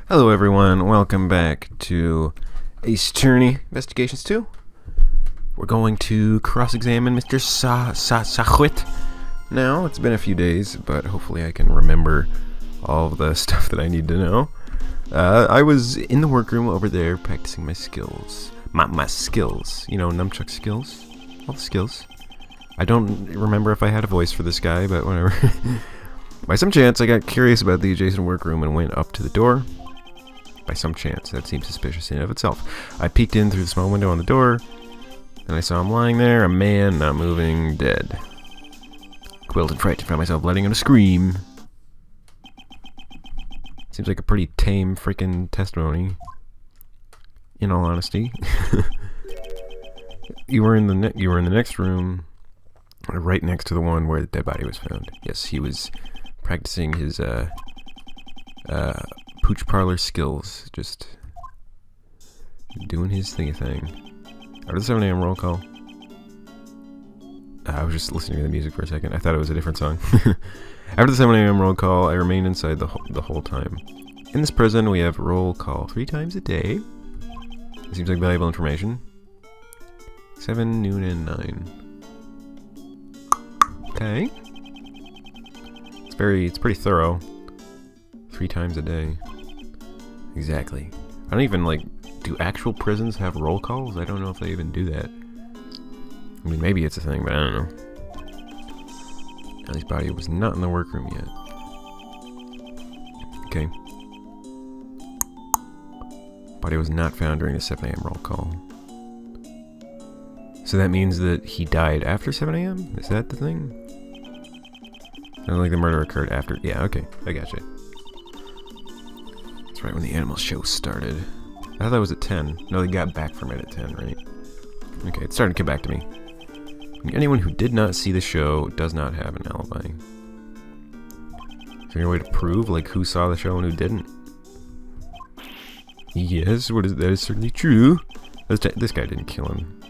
Hello everyone, welcome back to Ace Attorney Investigations 2. We're going to cross-examine Mr. Sachwit. Now, it's been a few days, but hopefully I can remember all of the stuff that I need to know. I was in the workroom over there practicing my skills. My skills. You know, nunchuck skills. All the skills. I don't remember if I had a voice for this guy, but whatever. By some chance, I got curious about the adjacent workroom and went up to the door. By some chance, that seems suspicious in and of itself. I peeked in through the small window on the door, and I saw him lying there, a man not moving, dead. Quilled and frightened, found myself letting out a scream. Seems like a pretty tame freaking testimony, in all honesty. You were in the next room, right next to the one where the dead body was found. Yes, he was practicing his pooch parlor skills, just doing his thing. After the 7 a.m. roll call, I was just listening to the music for a second. I thought it was a different song. After the 7 a.m. roll call, I remained inside the whole time. In this prison, we have roll call 3 times a day. It seems like valuable information. 7, noon, and 9. Okay. It's pretty thorough. 3 times a day. Exactly. I don't even, do actual prisons have roll calls? I don't know if they even do that. I mean, maybe it's a thing, but I don't know. Ellie's body was not in the workroom yet. Okay. Body was not found during the 7 a.m. roll call. So that means that he died after 7 a.m.? Is that the thing? I don't think the murder occurred after. Yeah, okay. I gotcha. Right when the animal show started. I thought that was at 10. No, they got back from it at 10, right? Okay, it's starting to come back to me. Anyone who did not see the show does not have an alibi. Is there any way to prove, who saw the show and who didn't? Yes, that is certainly true. This guy didn't kill him.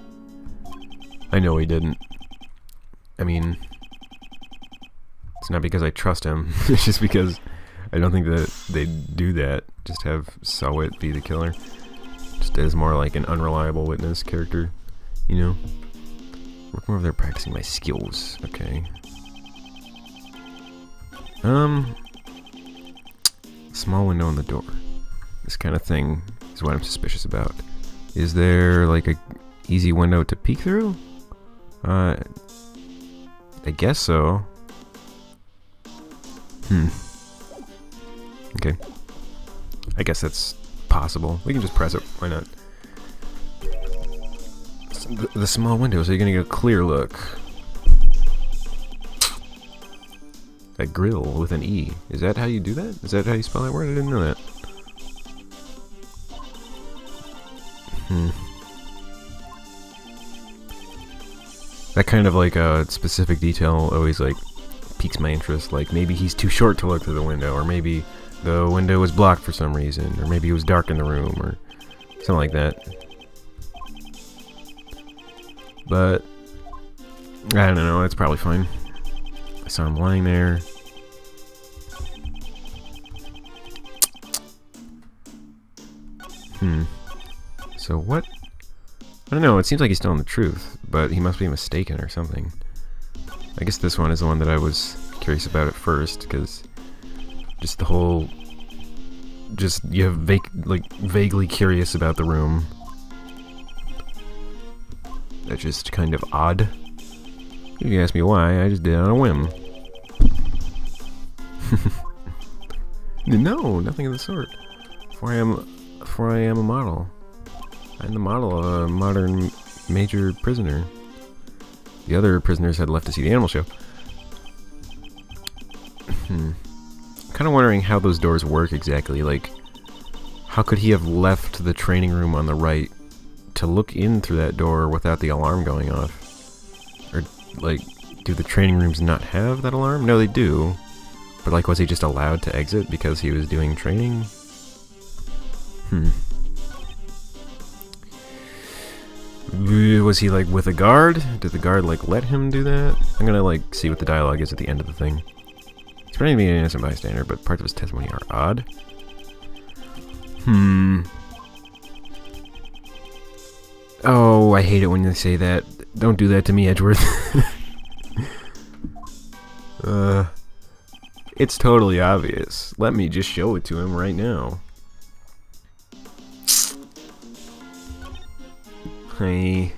I know he didn't. I mean, it's not because I trust him. It's just because I don't think that they do that. Just have Sawit be the killer. Just as more like an unreliable witness character, you know? Working over there practicing my skills. Okay. Small window on the door. This kind of thing is what I'm suspicious about. Is there a easy window to peek through? I guess so. Okay. I guess that's possible. We can just press it. Why not? The small window, so you're gonna get a clear look. A grill with an E. Is that how you do that? Is that how you spell that word? I didn't know that. That kind of a specific detail always piques my interest. Maybe he's too short to look through the window, or maybe the window was blocked for some reason, or maybe it was dark in the room, or something like that. But I don't know, it's probably fine. I saw him lying there. So what? I don't know, it seems like he's telling the truth, but he must be mistaken or something. I guess this one is the one that I was curious about at first, because just the whole, you have vaguely curious about the room. That's just kind of odd. You can ask me why, I just did it on a whim. No, nothing of the sort. For I am a model. I'm the model of a modern major prisoner. The other prisoners had left to see the animal show. Kind of wondering how those doors work exactly. How could he have left the training room on the right to look in through that door without the alarm going off? Or, do the training rooms not have that alarm? No, they do. But, was he just allowed to exit because he was doing training? Was he with a guard? Did the guard let him do that? I'm gonna see what the dialogue is at the end of the thing. He's pretending to be an innocent bystander, but parts of his testimony are odd. Oh, I hate it when they say that. Don't do that to me, Edgeworth. It's totally obvious. Let me just show it to him right now. Hey.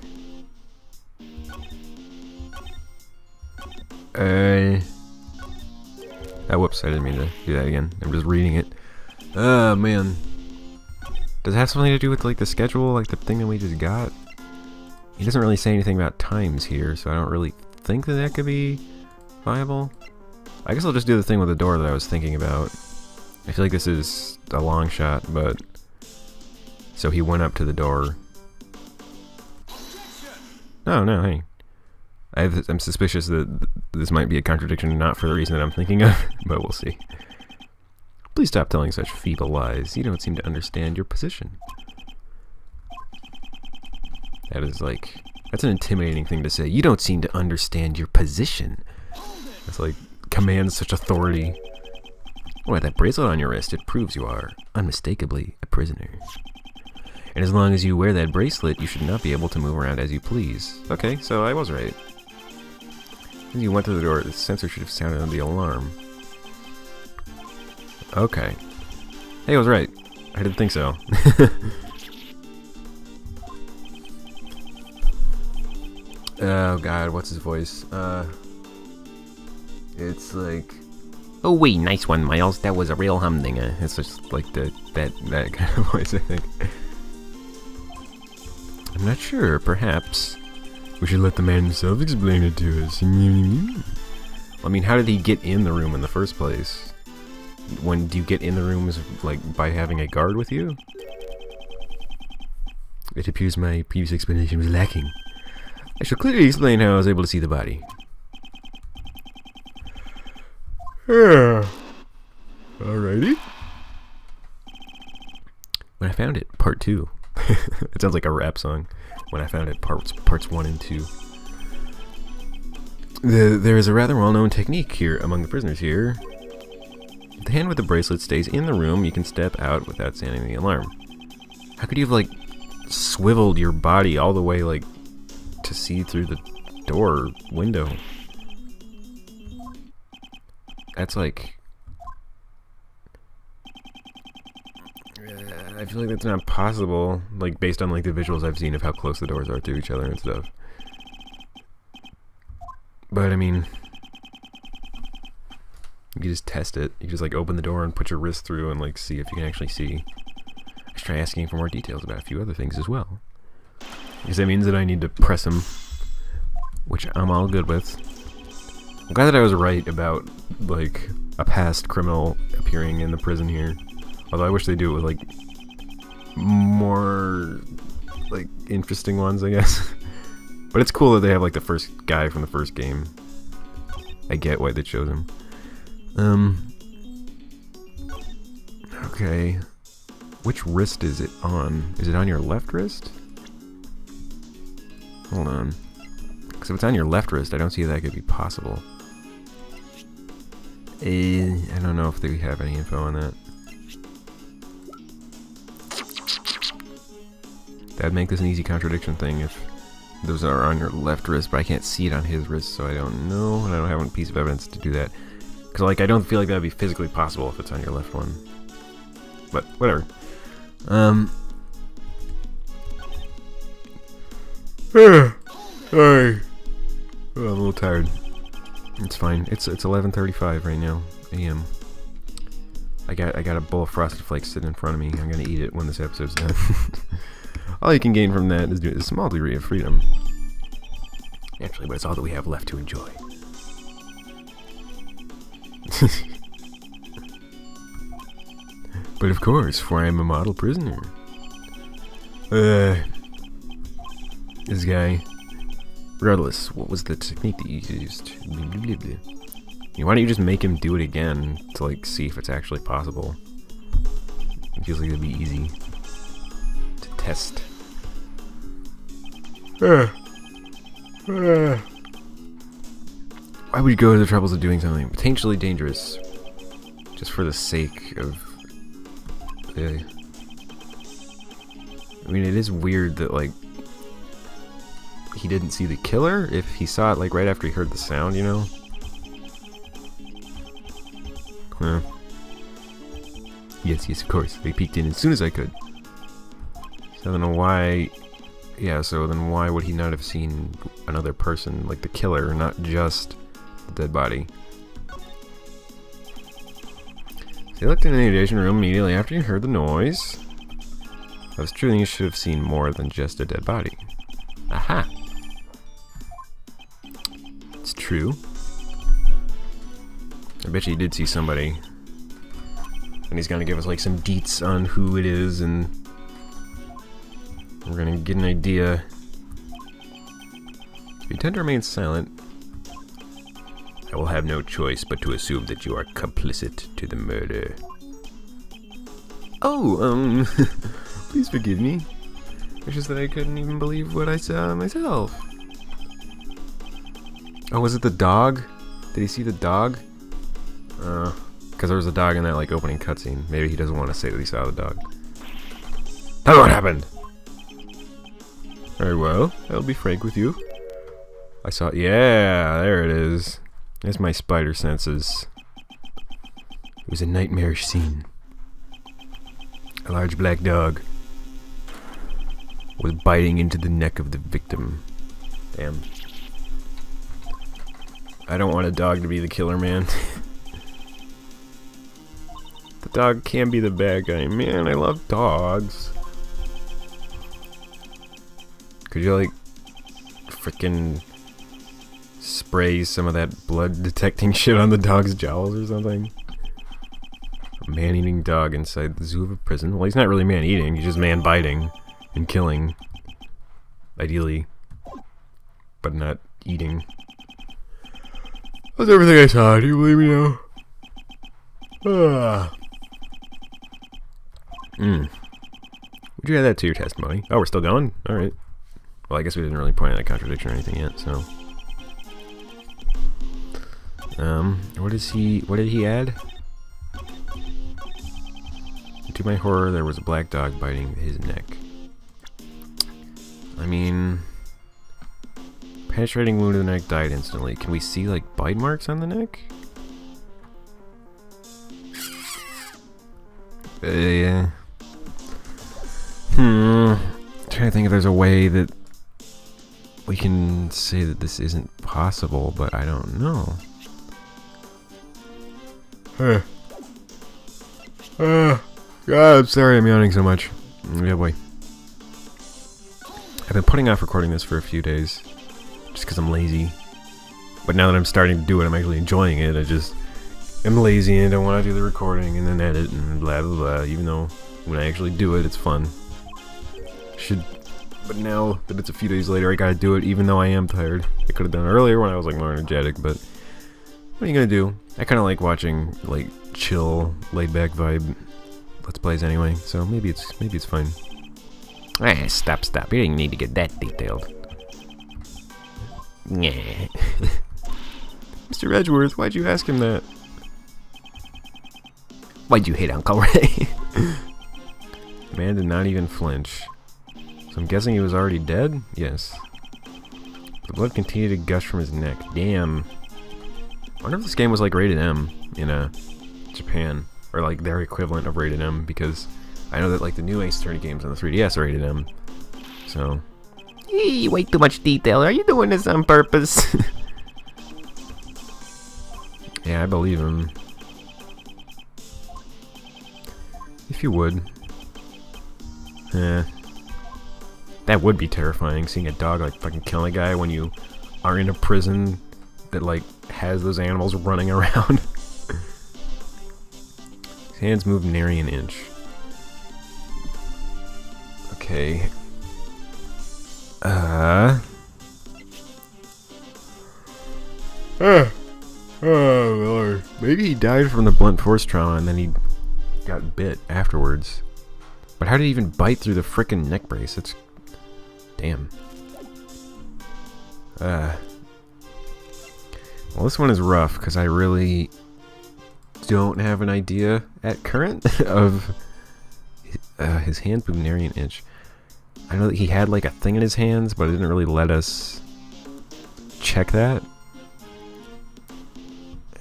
Whoops, I didn't mean to do that again. I'm just reading it. Oh, man. Does it have something to do with, like, the schedule? Like, the thing that we just got? He doesn't really say anything about times here, so I don't really think that that could be viable. I guess I'll just do the thing with the door that I was thinking about. I feel like this is a long shot, but... So he went up to the door. Oh, no, hey. I'm suspicious that this might be a contradiction, not for the reason that I'm thinking of, but we'll see. Please stop telling such feeble lies. You don't seem to understand your position. That is like... That's an intimidating thing to say. You don't seem to understand your position. That's like... commands such authority. Why, that bracelet on your wrist, it proves you are unmistakably a prisoner. And as long as you wear that bracelet, you should not be able to move around as you please. Okay, so I was right. As you went to the door, the sensor should have sounded on the alarm. Okay. Hey, I was right. I didn't think so. Oh god, what's his voice? It's like... Oh wait, nice one, Miles. That was a real humdinger. It's just like that kind of voice, I think. I'm not sure. Perhaps we should let the man himself explain it to us. I mean, how did he get in the room in the first place? When do you get in the rooms, like, by having a guard with you? It appears my previous explanation was lacking. I shall clearly explain how I was able to see the body. Alrighty. When I found it, part 2. It sounds like a rap song. When I found it, parts 1 and 2. There is a rather well-known technique here among the prisoners here. The hand with the bracelet stays in the room. You can step out without sounding the alarm. How could you have, like, swiveled your body all the way, like, to see through the door window? That's like... I feel like that's not possible, like, based on, like, the visuals I've seen of how close the doors are to each other and stuff. But, I mean... You can just test it. You just, like, open the door and put your wrist through and, like, see if you can actually see. I should try asking for more details about a few other things as well. Because that means that I need to press him, which I'm all good with. I'm glad that I was right about, like, a past criminal appearing in the prison here. Although I wish they do it with, like, more, like, interesting ones, I guess. But it's cool that they have, like, the first guy from the first game. I get why they chose him. Okay. Which wrist is it on? Is it on your left wrist? Hold on. Because if it's on your left wrist, I don't see how that could be possible. I don't know if they have any info on that. That'd make this an easy contradiction thing if those are on your left wrist, but I can't see it on his wrist, so I don't know, and I don't have a piece of evidence to do that. Because, like, I don't feel like that'd be physically possible if it's on your left one. But, whatever. Sorry. Oh, I'm a little tired. It's fine. It's 11:35 right now, a.m. I got a bowl of Frosted Flakes sitting in front of me. I'm gonna eat it when this episode's done. All you can gain from that is a small degree of freedom. Actually, but it's all that we have left to enjoy. But of course, for I am a model prisoner. This guy. Regardless, what was the technique that you used? Why don't you just make him do it again to, like, see if it's actually possible? It feels like it'd be easy to test. Why would you go to the troubles of doing something potentially dangerous just for the sake of I mean, it is weird that, like, he didn't see the killer if he saw it, like, right after he heard the sound, you know? Huh. Yes, of course. I peeked in as soon as I could. So I don't know why... Yeah, so then why would he not have seen another person, like the killer, not just the dead body? So he looked in the radiation room immediately after he heard the noise. I was true, then you should have seen more than just a dead body. Aha! It's true. I bet you did see somebody. And he's gonna give us like some deets on who it is, and we're gonna get an idea. If you tend to remain silent, I will have no choice but to assume that you are complicit to the murder. Oh, please forgive me. It's just that I couldn't even believe what I saw myself. Oh, was it the dog? Did he see the dog? Because there was a dog in that, like, opening cutscene. Maybe he doesn't want to say that he saw the dog. Tell me what happened! Very well, I'll be frank with you. I saw... Yeah, there it is. That's my spider senses. It was a nightmarish scene. A large black dog was biting into the neck of the victim. Damn. I don't want a dog to be the killer, man. The dog can be the bad guy. Man, I love dogs. Could you, like, frickin' spray some of that blood detecting shit on the dog's jowls or something? A man-eating dog inside the zoo of a prison. Well, he's not really man-eating, he's just man-biting and killing. Ideally. But not eating. That's everything I saw. Do you believe me now? Would you add that to your testimony? Oh, we're still going? Alright. Well, I guess we didn't really point out that contradiction or anything yet, so... what did he add? To my horror, there was a black dog biting his neck. I mean... Penetrating wound to the neck, died instantly. Can we see, like, bite marks on the neck? Yeah. Trying to think if there's a way that we can say that this isn't possible, but I don't know. God, I'm sorry I'm yawning so much. Yeah, boy. I've been putting off recording this for a few days, just because I'm lazy. But now that I'm starting to do it, I'm actually enjoying it. I'm lazy and I don't want to do the recording and then edit and blah blah blah, even though when I actually do it, it's fun. But now that it's a few days later, I gotta do it even though I am tired. I could have done it earlier when I was like more energetic, but what are you gonna do? I kinda like watching like chill, laid back vibe Let's Plays anyway, so maybe it's fine. Stop. You didn't need to get that detailed. Yeah. Mr. Edgeworth, why'd you ask him that? Why'd you hit Uncle Ray? The man did not even flinch. So I'm guessing he was already dead? Yes. The blood continued to gush from his neck. Damn. I wonder if this game was like rated M in Japan. Or like their equivalent of rated M, because I know that like the new Ace Attorney games on the 3DS are rated M. So... way too much detail. Are you doing this on purpose? Yeah, I believe him. If you would. That would be terrifying, seeing a dog like fucking killing a guy when you are in a prison that like has those animals running around. His hands moved nary an inch. Okay. Oh Lord. Maybe he died from the blunt force trauma and then he got bit afterwards. But how did he even bite through the frickin' neck brace? That's... Damn. Well, this one is rough because I really don't have an idea at current of his hands moved nary an inch. I know that he had like a thing in his hands, but it didn't really let us check that.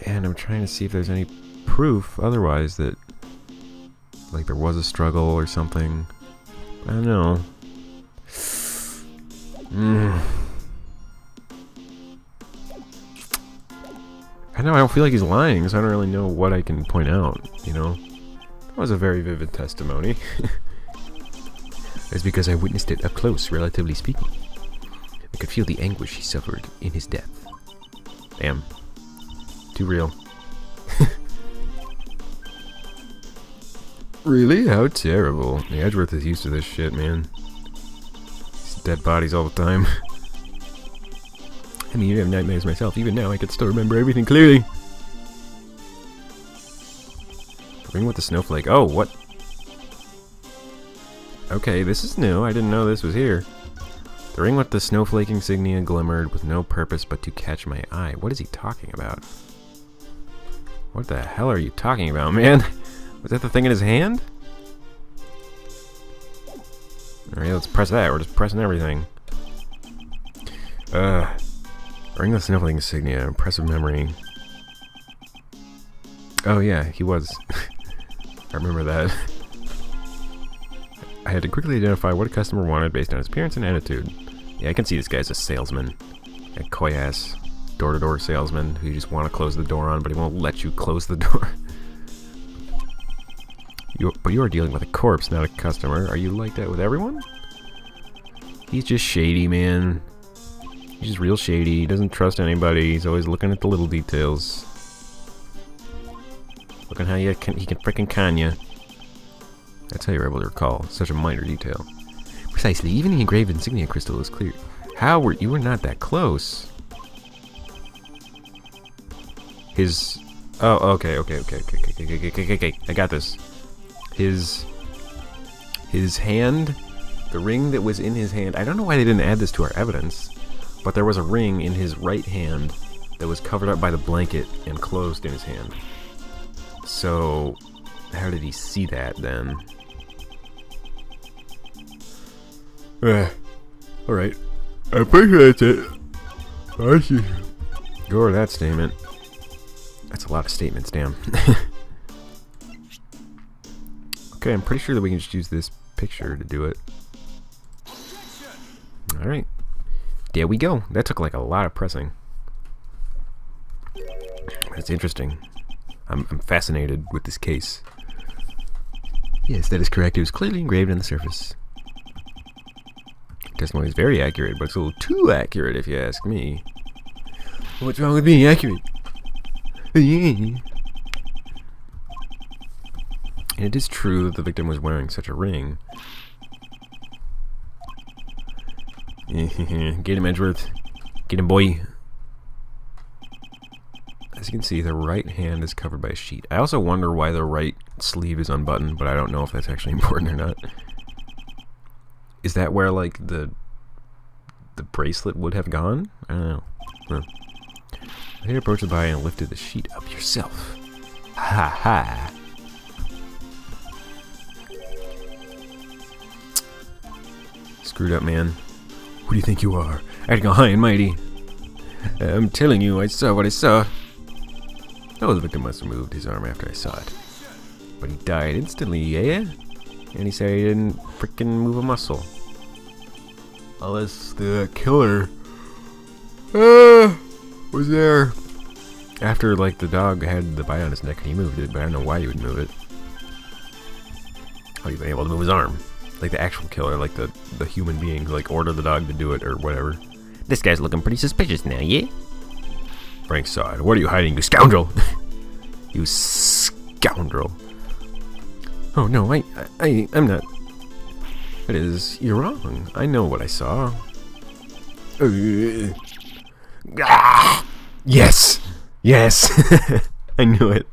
And I'm trying to see if there's any proof otherwise that like there was a struggle or something. I don't know. I know I don't feel like he's lying, so I don't really know what I can point out, you know? That was a very vivid testimony. It's because I witnessed it up close, relatively speaking. I could feel the anguish he suffered in his death. Damn. Too real. Really? How terrible. The Edgeworth is used to this shit, man. These dead bodies all the time. I mean, you have nightmares myself. Even now, I can still remember everything clearly. The ring with the snowflake. Oh, what? Okay, this is new. I didn't know this was here. The ring with the snowflake insignia glimmered with no purpose but to catch my eye. What is he talking about? What the hell are you talking about, man? Was that the thing in his hand? Alright, let's press that. We're just pressing everything. Ring the snowflake insignia. Impressive memory. Oh yeah, he was. I remember that. I had to quickly identify what a customer wanted based on his appearance and attitude. Yeah, I can see this guy's a salesman. A coy-ass, door-to-door salesman who you just want to close the door on, but he won't let you close the door. But you are dealing with a corpse, not a customer. Are you like that with everyone? He's just shady, man. He's just real shady. He doesn't trust anybody. He's always looking at the little details. Looking how he can frickin' con ya. That's how you're able to recall such a minor detail. Precisely. Even the engraved insignia crystal is clear. How were you were not that close? His. Oh, okay. I got this. His hand, the ring that was in his hand. I don't know why they didn't add this to our evidence, but there was a ring in his right hand that was covered up by the blanket and closed in his hand. So, how did he see that then? Alright. I'm pretty sure that's it. I see. Go over that statement. That's a lot of statements, damn. Okay, I'm pretty sure that we can just use this picture to do it. Alright. There we go. That took like a lot of pressing. That's interesting. I'm fascinated with this case. Yes, that is correct. It was clearly engraved on the surface. Testimony is very accurate, but it's a little too accurate if you ask me. What's wrong with being accurate? And it is true that the victim was wearing such a ring. Get him, Edgeworth. Get him, boy. As you can see, the right hand is covered by a sheet. I also wonder why the right sleeve is unbuttoned, but I don't know if that's actually important or not. Is that where, like, the bracelet would have gone? I don't know. Huh. He approached the body and lifted the sheet up yourself. Ha ha. Screwed up, man. Who do you think you are? Acting all high and mighty. I'm telling you, I saw what I saw. Oh, the victim must have moved his arm after I saw it. But he died instantly, yeah? And he said he didn't freaking move a muscle. Unless the killer was there. After, like, the dog had the bite on his neck and he moved it, but I don't know why he would move it. Oh, he'd been able to move his arm. Like the actual killer, like the human being, like, order the dog to do it or whatever. This guy's looking pretty suspicious now, yeah? Frank saw it. What are you hiding, you scoundrel? You scoundrel. Oh, no, I'm not. It is. You're wrong. I know what I saw. Yes! Yes! I knew it.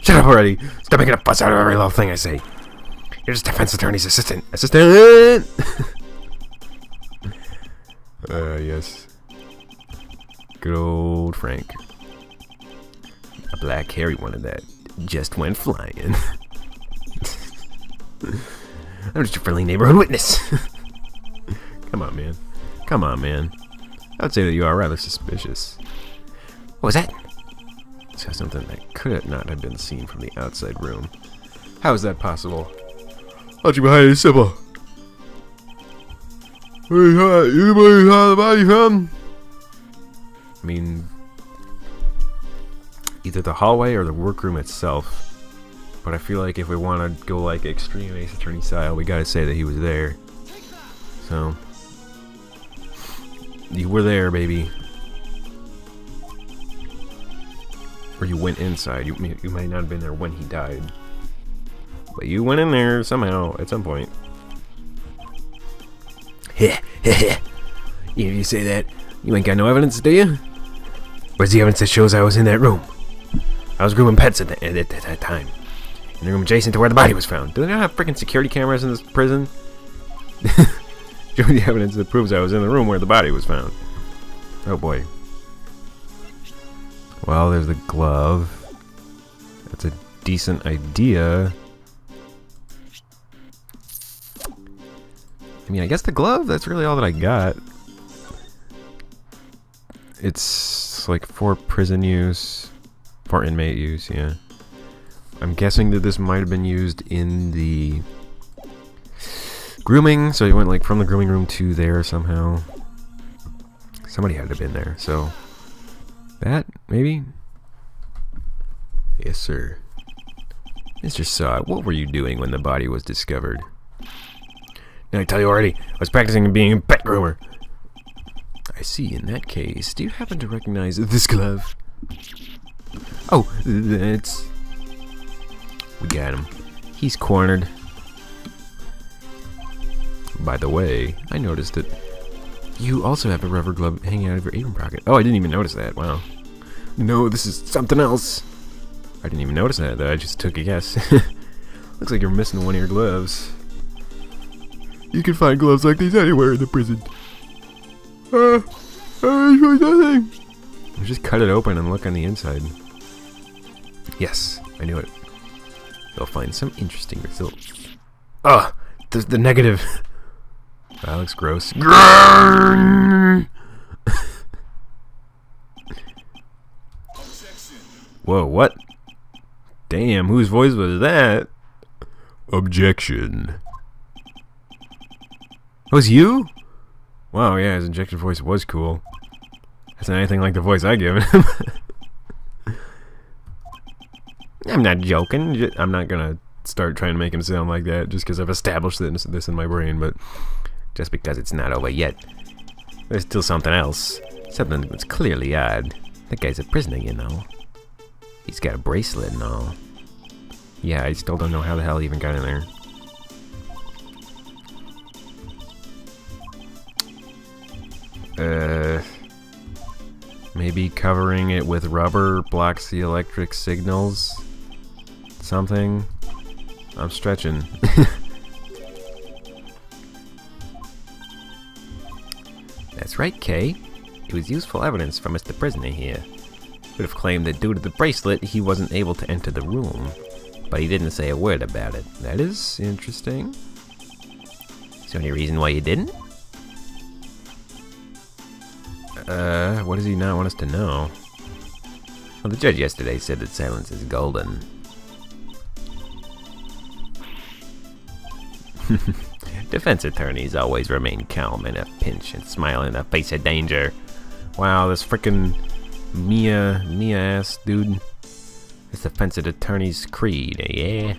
Shut up already! Stop making a fuss out of every little thing I say. You're just defense attorney's assistant. Assistant! Yes. Good old Frank. A black hairy one of that just went flying. I'm just your friendly neighborhood witness. Come on, man. Come on, man. I would say that you are rather suspicious. What was that? Saw something that could not have been seen from the outside room. How is that possible? Watching behind the symbol. Where the body from? I mean, either the hallway or the workroom itself. But I feel like if we want to go like extreme Ace Attorney style, we gotta say that he was there. So, you were there, baby. Or you went inside. You might not have been there when he died. But you went in there somehow at some point. Heh, heh, heh. You say that, you ain't got no evidence, do you? Where's the evidence that shows I was in that room? I was grooming pets at that time. In the room adjacent to where the body was found. Do they not have freaking security cameras in this prison? Show me the evidence that proves I was in the room where the body was found. Oh boy. Well, there's the glove. That's a decent idea. I mean, I guess the glove, that's really all that I got. It's like for prison use. For inmate use, yeah. I'm guessing that this might have been used in the grooming, so he went like from the grooming room to there somehow. Somebody had to have been there, so that maybe. Yes, sir. Mr. Saw, what were you doing when the body was discovered? Now I tell you already, I was practicing being a pet groomer. I see. In that case, do you happen to recognize this glove? Oh, that's. We got him. He's cornered. By the way, I noticed that you also have a rubber glove hanging out of your apron pocket. Oh, I didn't even notice that. Wow. No, this is something else. I didn't even notice that. I just took a guess. Looks like you're missing one of your gloves. You can find gloves like these anywhere in the prison. Nothing. Just cut it open and look on the inside. Yes, I knew it. You'll find some interesting results. Ugh! The negative. That looks gross. Whoa, what? Damn, whose voice was that? Objection. That was you? Wow, yeah, his injected voice was cool. That's not anything like the voice I give him. I'm not joking. I'm not gonna start trying to make him sound like that just because I've established this in my brain, but just because it's not over yet. There's still something else. Something that's clearly odd. That guy's a prisoner, you know. He's got a bracelet and all. Yeah, I still don't know how the hell he even got in there. Maybe covering it with rubber blocks the electric signals. Something. I'm stretching. That's right, Kay. It was useful evidence from Mr. Prisoner here. Would have claimed that due to the bracelet, he wasn't able to enter the room. But he didn't say a word about it. That is interesting. Is there any reason why you didn't? What does he not want us to know? Well, the judge yesterday said that silence is golden. Defense attorneys always remain calm in a pinch and smile in the face of danger. Wow, this frickin' Mia ass dude. This defense attorney's creed, yeah?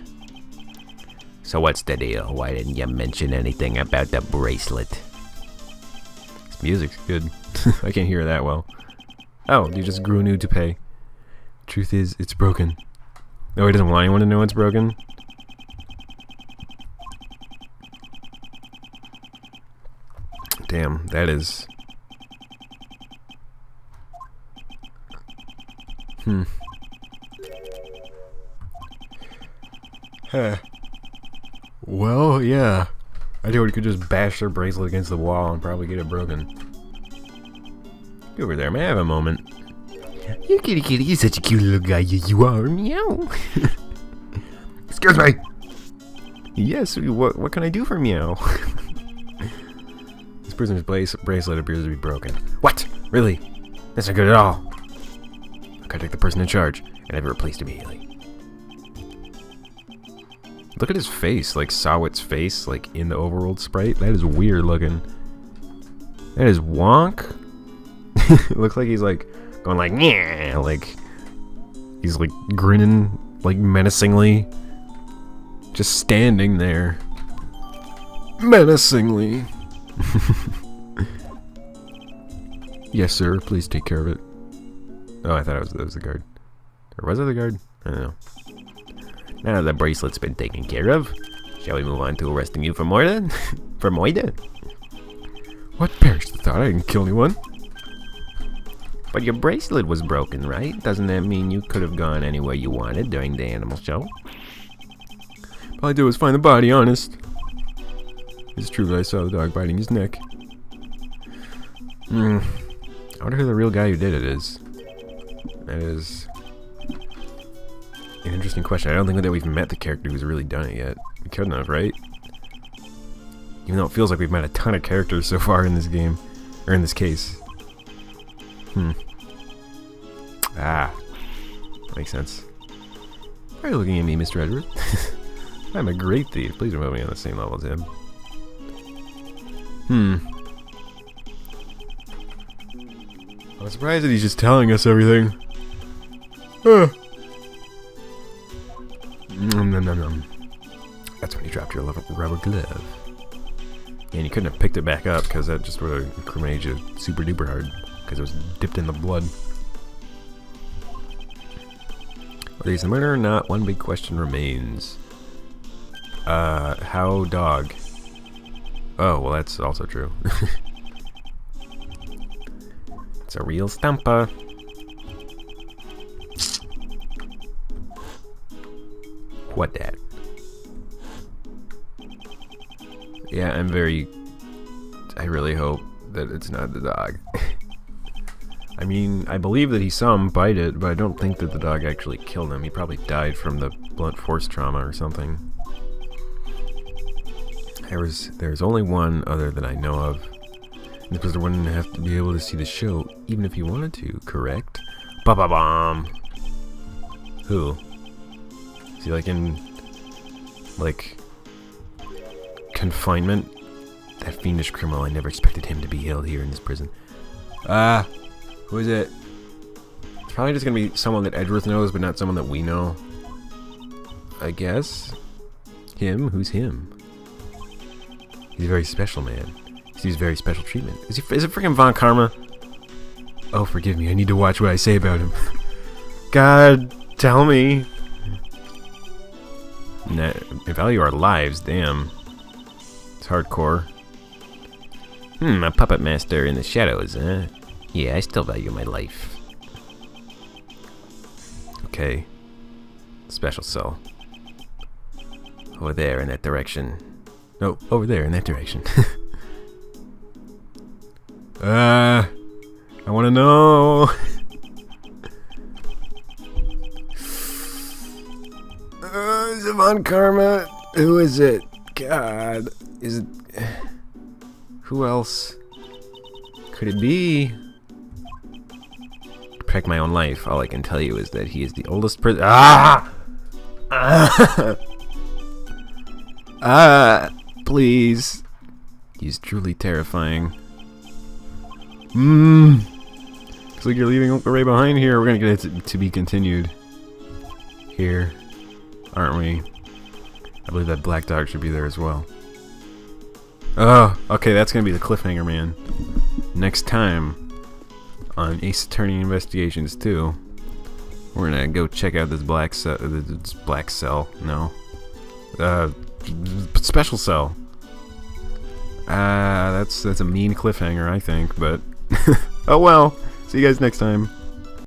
So what's the deal? Why didn't you mention anything about the bracelet? This music's good. I can't hear that well. Oh, you just grew a new toupee. Truth is, it's broken. No, he doesn't want anyone to know it's broken. Damn, that is... Huh. Well, yeah. I think we could just bash their bracelet against the wall and probably get it broken. Get over there, may I have a moment? You kitty kitty, you're such a cute little guy, you are, meow. Excuse me. Yes, what can I do for meow? This prisoner's bracelet appears to be broken. What? Really? That's not good at all. I'll contact the person in charge and have it replaced immediately. Look at his face, like Sawit's face, like in the overworld sprite. That is weird looking. That is wonk. It looks like he's like going like, yeah, like he's like grinning like menacingly. Just standing there. Menacingly. Yes, sir. Please take care of it. Oh, I thought it was the guard. Or was it the guard? I don't know. Now the bracelet's been taken care of, shall we move on to arresting you for murder? For murder? What? Perish the thought, I didn't kill anyone. But your bracelet was broken, right? Doesn't that mean you could have gone anywhere you wanted during the animal show? All I did was find the body, honest. It's true that I saw the dog biting his neck. I wonder who the real guy who did it is. That is an interesting question. I don't think that we've met the character who's really done it yet. We couldn't have, right? Even though it feels like we've met a ton of characters so far in this game. Or in this case. Ah. Makes sense. Why are you looking at me, Mr. Edward? I'm a great thief. Please don't put me on the same level as him. I'm surprised that he's just telling us everything. That's when you dropped your rubber glove. And you couldn't have picked it back up because that just would have incriminated you super duper hard because it was dipped in the blood. Whether he's the murderer or not, one big question remains. How dog? Oh, well, that's also true. It's a real stamper. What that? Yeah, I really hope that it's not the dog. I mean, I believe that he saw him bite it, but I don't think that the dog actually killed him. He probably died from the blunt force trauma or something. There's only one other that I know of. And this prisoner wouldn't have to be able to see the show, even if he wanted to, correct? Ba-ba-bomb! Who? Is he like in, like, confinement? That fiendish criminal, I never expected him to be held here in this prison. Who is it? It's probably just gonna be someone that Edgeworth knows, but not someone that we know. I guess. Him? Who's him? He's a very special man. He's very special treatment. Is it freaking Von Karma? Oh, forgive me. I need to watch what I say about him. God, tell me. Nah, value our lives, damn. It's hardcore. A puppet master in the shadows, huh? Yeah, I still value my life. Okay. Special cell. Over there in that direction. No, over there in that direction. I want to know. Is it Von Karma? Who is it? God, is it? Who else could it be? To protect my own life, all I can tell you is that he is the oldest person. Please. He's truly terrifying. Looks like you're leaving Uncle Ray behind here. We're gonna get it to be continued here, aren't we? I believe that black dog should be there as well. Oh, okay, that's gonna be the cliffhanger, man. Next time on Ace Attorney Investigations 2, we're gonna go check out this black cell. No, special cell. That's a mean cliffhanger, I think, but oh well. See you guys next time.